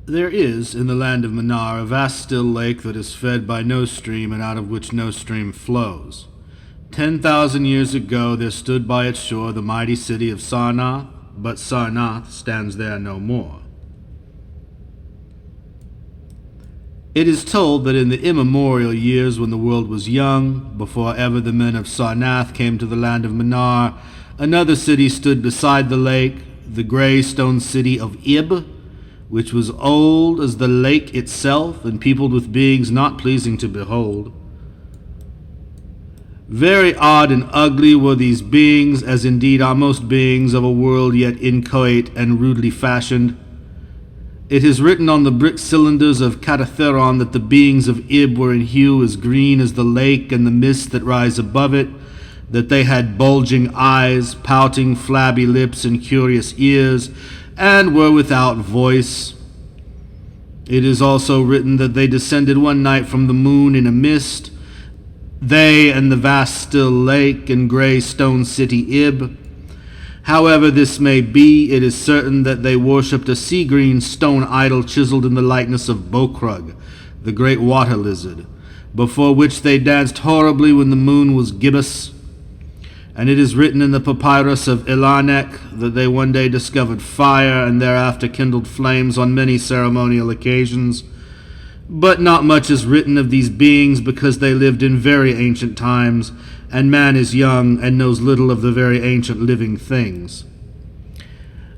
There is, in the land of Manar, a vast still lake that is fed by no stream and out of which no stream flows. 10,000 years ago there stood by its shore the mighty city of Sarnath, but Sarnath stands there no more. It is told that in the immemorial years when the world was young, before ever the men of Sarnath came to the land of Manar, another city stood beside the lake, the grey stone city of Ib, which was old as the lake itself and peopled with beings not pleasing to behold. Very odd and ugly were these beings, as indeed are most beings of a world yet inchoate and rudely fashioned. It is written on the brick cylinders of Catatheron that the beings of Ib were in hue as green as the lake and the mist that rise above it, that they had bulging eyes, pouting flabby lips, and curious ears, and were without voice. It is also written that they descended one night from the moon in a mist, they and the vast still lake and grey stone city Ib. However this may be, it is certain that they worshipped a sea-green stone idol chiseled in the likeness of Bokrug, the great water lizard, before which they danced horribly when the moon was gibbous. And it is written in the papyrus of Ilanek that they one day discovered fire and thereafter kindled flames on many ceremonial occasions. But not much is written of these beings because they lived in very ancient times, and man is young and knows little of the very ancient living things.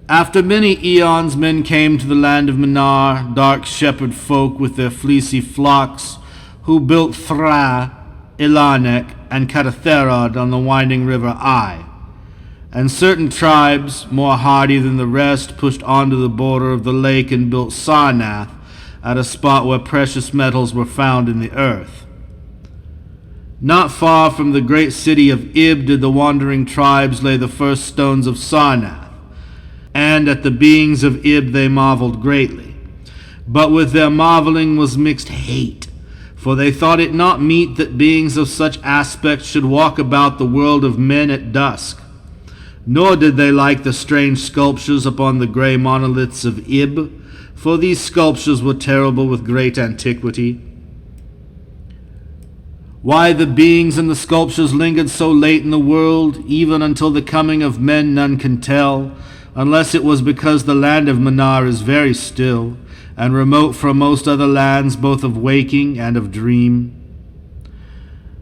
After many eons, men came to the land of Manar, dark shepherd folk with their fleecy flocks, who built Thra, Ilanek, and Catatherod on the winding river Ai. And certain tribes, more hardy than the rest, pushed on to the border of the lake and built Sarnath, at a spot where precious metals were found in the earth. Not far from the great city of Ib did the wandering tribes lay the first stones of Sarnath, and at the beings of Ib they marveled greatly. But with their marveling was mixed hate, for they thought it not meet that beings of such aspect should walk about the world of men at dusk. Nor did they like the strange sculptures upon the grey monoliths of Ib, for these sculptures were terrible with great antiquity. Why the beings and the sculptures lingered so late in the world, even until the coming of men, none can tell, unless it was because the land of Manar is very still, and remote from most other lands both of waking and of dream.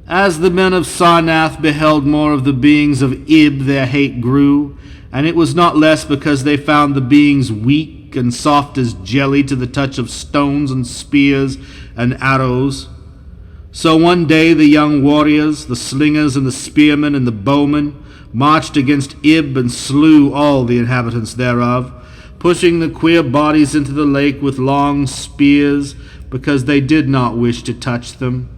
As the men of Sarnath beheld more of the beings of Ib, their hate grew, and it was not less because they found the beings weak and soft as jelly to the touch of stones and spears and arrows. So one day the young warriors, the slingers and the spearmen and the bowmen, marched against Ib and slew all the inhabitants thereof, pushing the queer bodies into the lake with long spears, because they did not wish to touch them.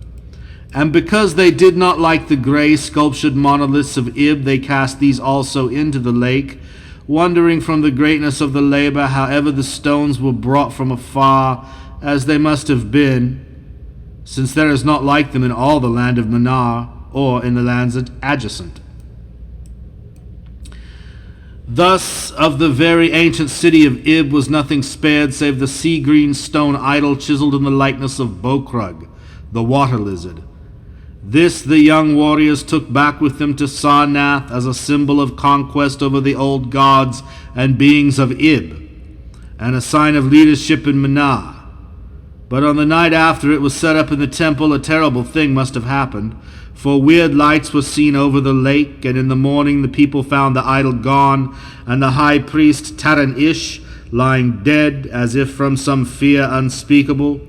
And because they did not like the grey sculptured monoliths of Ib, they cast these also into the lake, wondering from the greatness of the labor, however the stones were brought from afar, as they must have been, since there is not like them in all the land of Manar, or in the lands adjacent. Thus, of the very ancient city of Ib was nothing spared save the sea-green stone idol chiseled in the likeness of Bokrug, the water lizard. This the young warriors took back with them to Sarnath as a symbol of conquest over the old gods and beings of Ib, and a sign of leadership in Manar. But on the night after it was set up in the temple, a terrible thing must have happened, for weird lights were seen over the lake, and in the morning the people found the idol gone, and the high priest Taran-Ish lying dead as if from some fear unspeakable.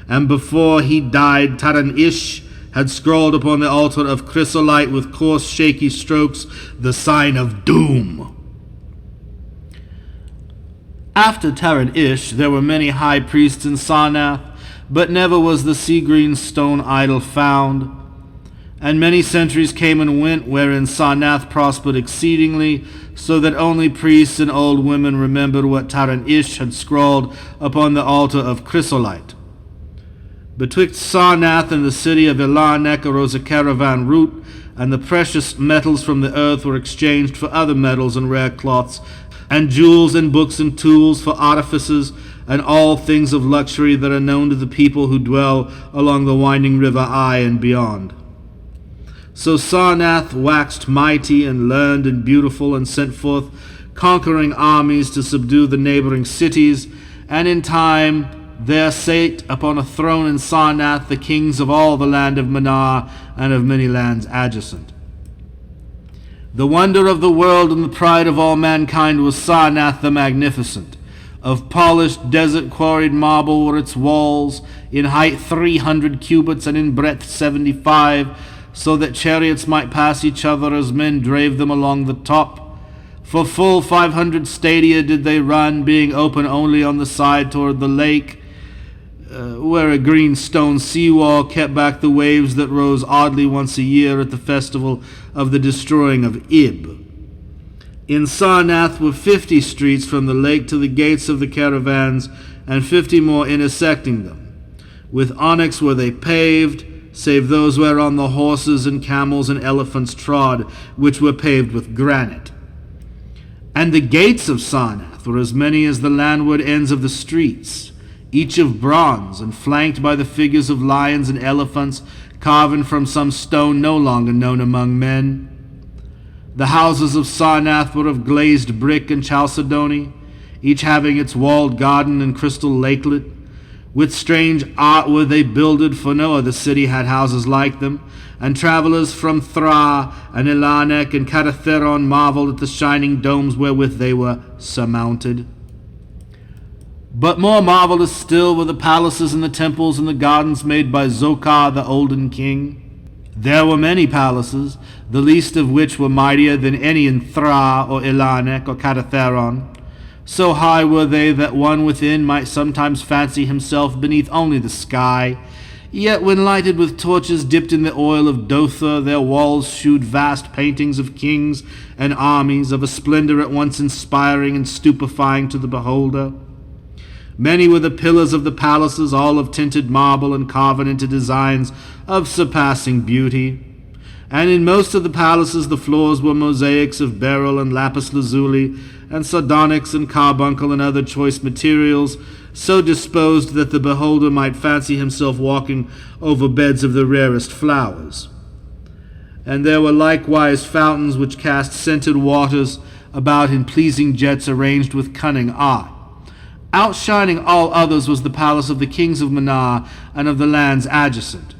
And before he died, Taran-Ish had scrawled upon the altar of chrysolite with coarse shaky strokes the sign of doom. After Taran-Ish there were many high priests in Sarnath, but never was the sea-green stone idol found. And many centuries came and went, wherein Sarnath prospered exceedingly, so that only priests and old women remembered what Taran-Ish had scrawled upon the altar of chrysolite. Betwixt Sarnath and the city of Ilanek arose a caravan route, and the precious metals from the earth were exchanged for other metals and rare cloths, and jewels and books and tools for artificers, and all things of luxury that are known to the people who dwell along the winding river Ai and beyond. So Sarnath waxed mighty and learned and beautiful, and sent forth conquering armies to subdue the neighboring cities, and in time there sate upon a throne in Sarnath the kings of all the land of Manar and of many lands adjacent. The wonder of the world and the pride of all mankind was Sarnath the Magnificent. Of polished desert-quarried marble were its walls, in height 300 cubits and in breadth 75, so that chariots might pass each other as men drave them along the top. For full 500 stadia did they run, being open only on the side toward the lake, where a green stone seawall kept back the waves that rose oddly once a year at the festival of the destroying of Ib. In Sarnath were 50 streets from the lake to the gates of the caravans, and 50 more intersecting them. With onyx were they paved, save those whereon the horses and camels and elephants trod, which were paved with granite. And the gates of Sarnath were as many as the landward ends of the streets, each of bronze, and flanked by the figures of lions and elephants, carven from some stone no longer known among men. The houses of Sarnath were of glazed brick and chalcedony, each having its walled garden and crystal lakelet. With strange art were they builded, for no other city had houses like them, and travelers from Thra and Elanek and Catatheron marveled at the shining domes wherewith they were surmounted. But more marvelous still were the palaces and the temples and the gardens made by Zokar the olden king. There were many palaces, the least of which were mightier than any in Thra or Elanek or Catatheron. So high were they that one within might sometimes fancy himself beneath only the sky. Yet when lighted with torches dipped in the oil of Dotha, their walls shewed vast paintings of kings and armies, of a splendor at once inspiring and stupefying to the beholder. Many were the pillars of the palaces, all of tinted marble and carven into designs of surpassing beauty. And in most of the palaces the floors were mosaics of beryl and lapis lazuli, and sardonyx and carbuncle and other choice materials, so disposed that the beholder might fancy himself walking over beds of the rarest flowers. And there were likewise fountains which cast scented waters about in pleasing jets arranged with cunning art. Outshining all others was the palace of the kings of Manar and of the lands adjacent.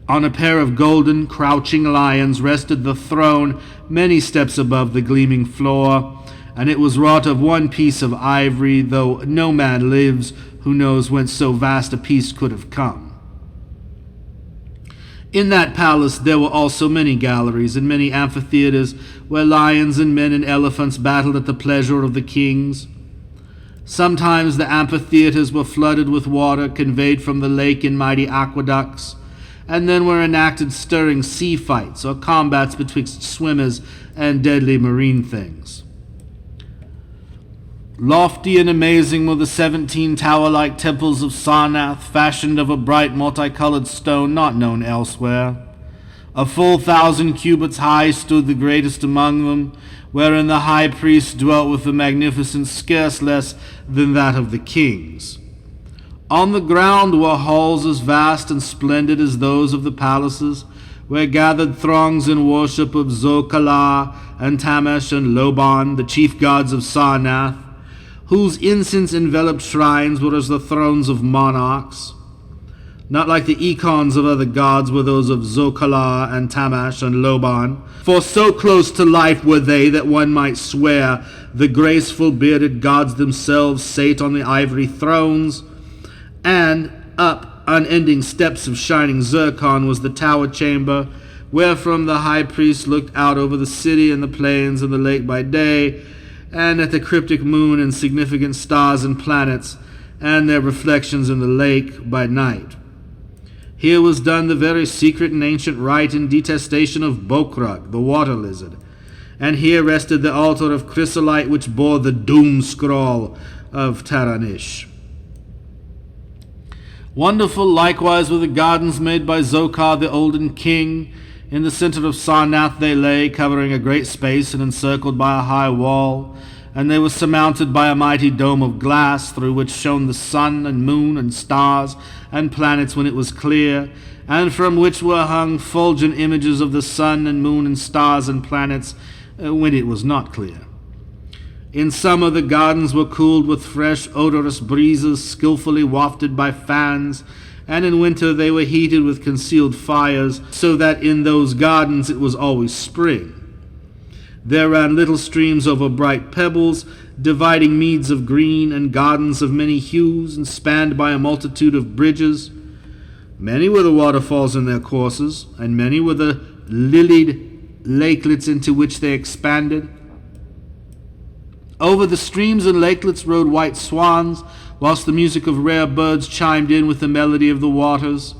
On a pair of golden, crouching lions rested the throne many steps above the gleaming floor, and it was wrought of one piece of ivory, though no man lives who knows whence so vast a piece could have come. In that palace there were also many galleries and many amphitheaters, where lions and men and elephants battled at the pleasure of the kings. Sometimes the amphitheaters were flooded with water conveyed from the lake in mighty aqueducts, and then were enacted stirring sea fights or combats betwixt swimmers and deadly marine things. Lofty and amazing were the 17 tower-like temples of Sarnath, fashioned of a bright multicolored stone not known elsewhere. A full 1,000 cubits high stood the greatest among them, wherein the high priest dwelt with a magnificence scarce less than that of the kings. On the ground were halls as vast and splendid as those of the palaces, where gathered throngs in worship of Zokala and Tamesh and Loban, the chief gods of Sarnath, whose incense-enveloped shrines were as the thrones of monarchs. Not like the icons of other gods were those of Zokala and Tamash and Loban, for so close to life were they that one might swear the graceful bearded gods themselves sate on the ivory thrones, and up unending steps of shining zircon was the tower chamber, wherefrom the high priest looked out over the city and the plains and the lake by day, and at the cryptic moon and significant stars and planets, and their reflections in the lake by night. Here was done the very secret and ancient rite in detestation of Bokrug, the water lizard, and here rested the altar of chrysolite which bore the doom scroll of Taranish. Wonderful likewise were the gardens made by Zokar the olden king. In the center of Sarnath they lay, covering a great space and encircled by a high wall, and they were surmounted by a mighty dome of glass through which shone the sun and moon and stars and planets when it was clear, and from which were hung fulgent images of the sun and moon and stars and planets when it was not clear. In summer the gardens were cooled with fresh odorous breezes skillfully wafted by fans, and in winter they were heated with concealed fires, so that in those gardens it was always spring. There ran little streams over bright pebbles, dividing meads of green and gardens of many hues, and spanned by a multitude of bridges. Many were the waterfalls in their courses, and many were the lilied lakelets into which they expanded. Over the streams and lakelets rode white swans, whilst the music of rare birds chimed in with the melody of the waters.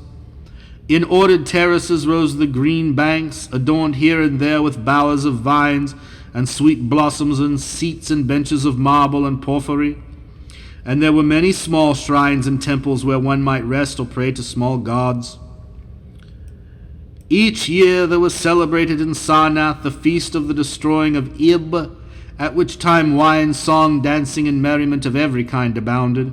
In ordered terraces rose the green banks, adorned here and there with bowers of vines and sweet blossoms, and seats and benches of marble and porphyry. And there were many small shrines and temples where one might rest or pray to small gods. Each year there was celebrated in Sarnath the feast of the destroying of Ib, at which time wine, song, dancing, and merriment of every kind abounded.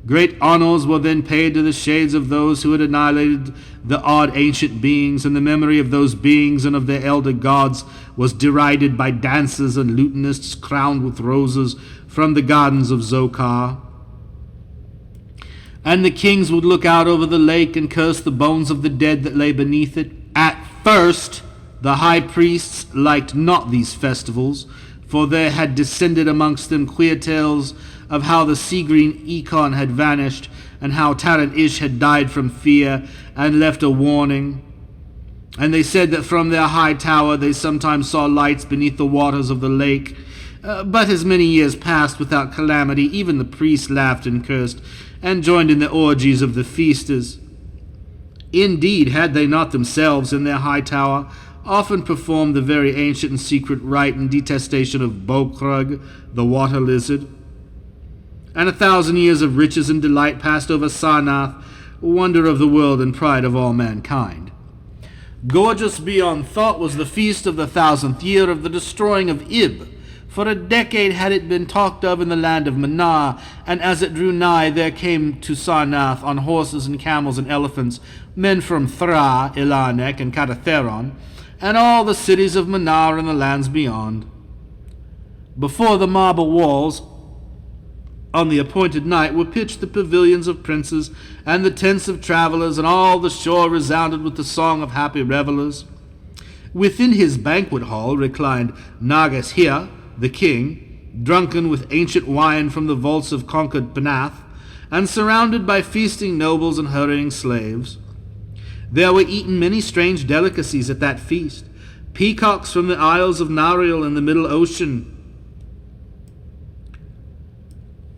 Great honors were then paid to the shades of those who had annihilated the odd ancient beings, and the memory of those beings and of their elder gods was derided by dancers and lutanists crowned with roses from the gardens of Zokar. And the kings would look out over the lake and curse the bones of the dead that lay beneath it. At first, the high priests liked not these festivals, for there had descended amongst them queer tales of how the sea-green Econ had vanished, and how Tarrant Ish had died from fear and left a warning. And they said that from their high tower they sometimes saw lights beneath the waters of the lake. But as many years passed without calamity, even the priests laughed and cursed, and joined in the orgies of the feasters. Indeed, had they not themselves in their high tower often performed the very ancient and secret rite and detestation of Bokrug, the water lizard? And 1,000 years of riches and delight passed over Sarnath, wonder of the world and pride of all mankind. Gorgeous beyond thought was the feast of the 1,000th year of the destroying of Ib. For a decade had it been talked of in the land of Manar, and as it drew nigh there came to Sarnath on horses and camels and elephants men from Thra, Ilanek, and Katatheron, and all the cities of Manar and the lands beyond. Before the marble walls, on the appointed night, were pitched the pavilions of princes and the tents of travelers, and all the shore resounded with the song of happy revelers. Within his banquet hall reclined Nagashia, the king, drunken with ancient wine from the vaults of conquered Panath, and surrounded by feasting nobles and hurrying slaves. There were eaten many strange delicacies at that feast, peacocks from the isles of Nariel in the middle ocean,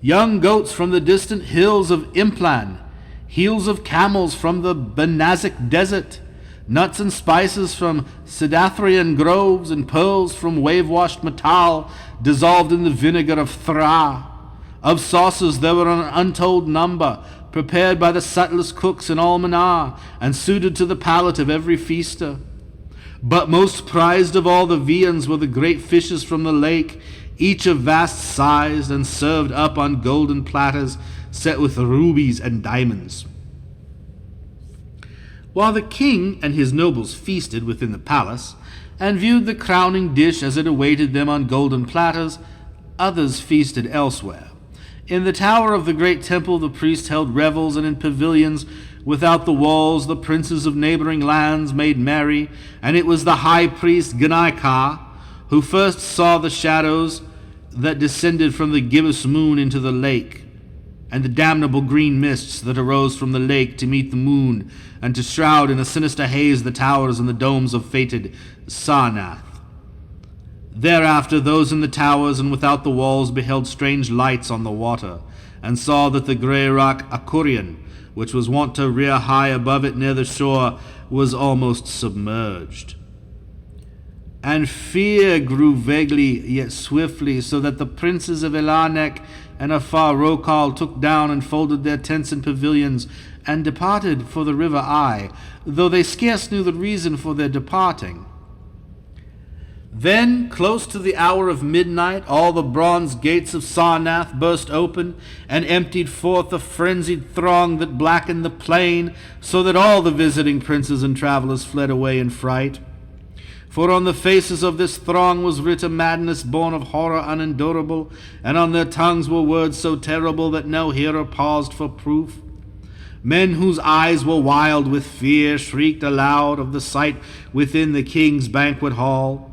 young goats from the distant hills of Implan, heels of camels from the Benazik desert, nuts and spices from Sidathrian groves, and pearls from wave-washed metal dissolved in the vinegar of Thra. Of sauces there were an untold number, prepared by the subtlest cooks in all Manar, and suited to the palate of every feaster. But most prized of all the viands were the great fishes from the lake, each of vast size, and served up on golden platters set with rubies and diamonds. While the king and his nobles feasted within the palace, and viewed the crowning dish as it awaited them on golden platters, others feasted elsewhere. In the tower of the great temple the priests held revels, and in pavilions without the walls the princes of neighboring lands made merry, and it was the high priest Ganaika who first saw the shadows that descended from the gibbous moon into the lake, and the damnable green mists that arose from the lake to meet the moon, and to shroud in a sinister haze the towers and the domes of fated Sarnath. Thereafter those in the towers and without the walls beheld strange lights on the water, and saw that the grey rock Akurian, which was wont to rear high above it near the shore, was almost submerged. And fear grew vaguely yet swiftly, so that the princes of Elanek and of Far Rokal took down and folded their tents and pavilions, and departed for the river Ai, though they scarce knew the reason for their departing. Then, close to the hour of midnight, all the bronze gates of Sarnath burst open, and emptied forth a frenzied throng that blackened the plain, so that all the visiting princes and travelers fled away in fright. For on the faces of this throng was writ a madness born of horror unendurable, and on their tongues were words so terrible that no hearer paused for proof. Men whose eyes were wild with fear shrieked aloud of the sight within the king's banquet hall,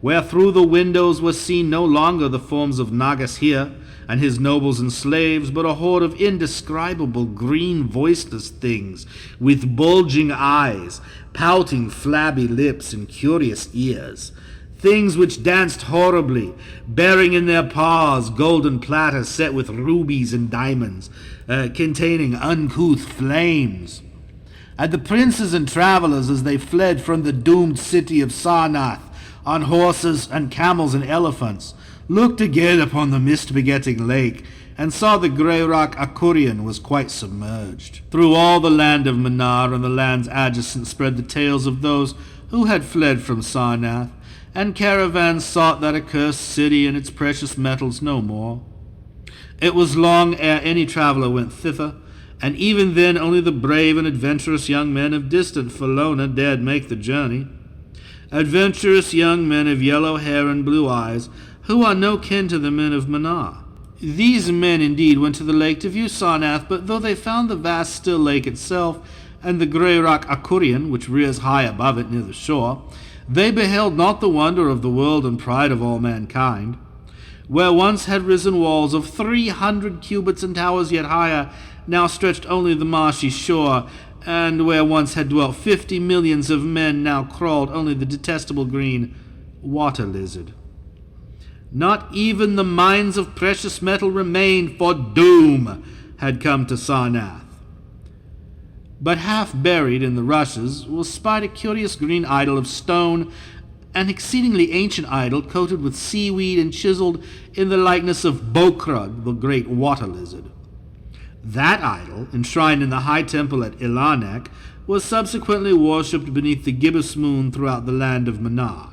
where through the windows were seen no longer the forms of Nagasir and his nobles and slaves, but a horde of indescribable green voiceless things with bulging eyes, pouting flabby lips and curious ears, things which danced horribly, bearing in their paws golden platters set with rubies and diamonds, containing uncouth flames. And the princes and travelers, as they fled from the doomed city of Sarnath, on horses and camels and elephants, looked again upon the mist-begetting lake, and saw the grey rock Akurian was quite submerged. Through all the land of Manar and the lands adjacent spread the tales of those who had fled from Sarnath, and caravans sought that accursed city and its precious metals no more. It was long ere any traveller went thither, and even then only the brave and adventurous young men of distant Felona dared make the journey. Adventurous young men of yellow hair and blue eyes, who are no kin to the men of Manar. These men indeed went to the lake to view Sarnath, but though they found the vast still lake itself, and the grey rock Akurian, which rears high above it near the shore, they beheld not the wonder of the world and pride of all mankind. Where once had risen walls of 300 cubits and towers yet higher, now stretched only the marshy shore, and where once had dwelt 50 millions of men, now crawled only the detestable green water lizard. Not even the mines of precious metal remained, for doom had come to Sarnath. But half buried in the rushes was spied a curious green idol of stone, an exceedingly ancient idol coated with seaweed and chiseled in the likeness of Bokrug, the great water lizard. That idol, enshrined in the high temple at Ilanek, was subsequently worshipped beneath the gibbous moon throughout the land of Manar.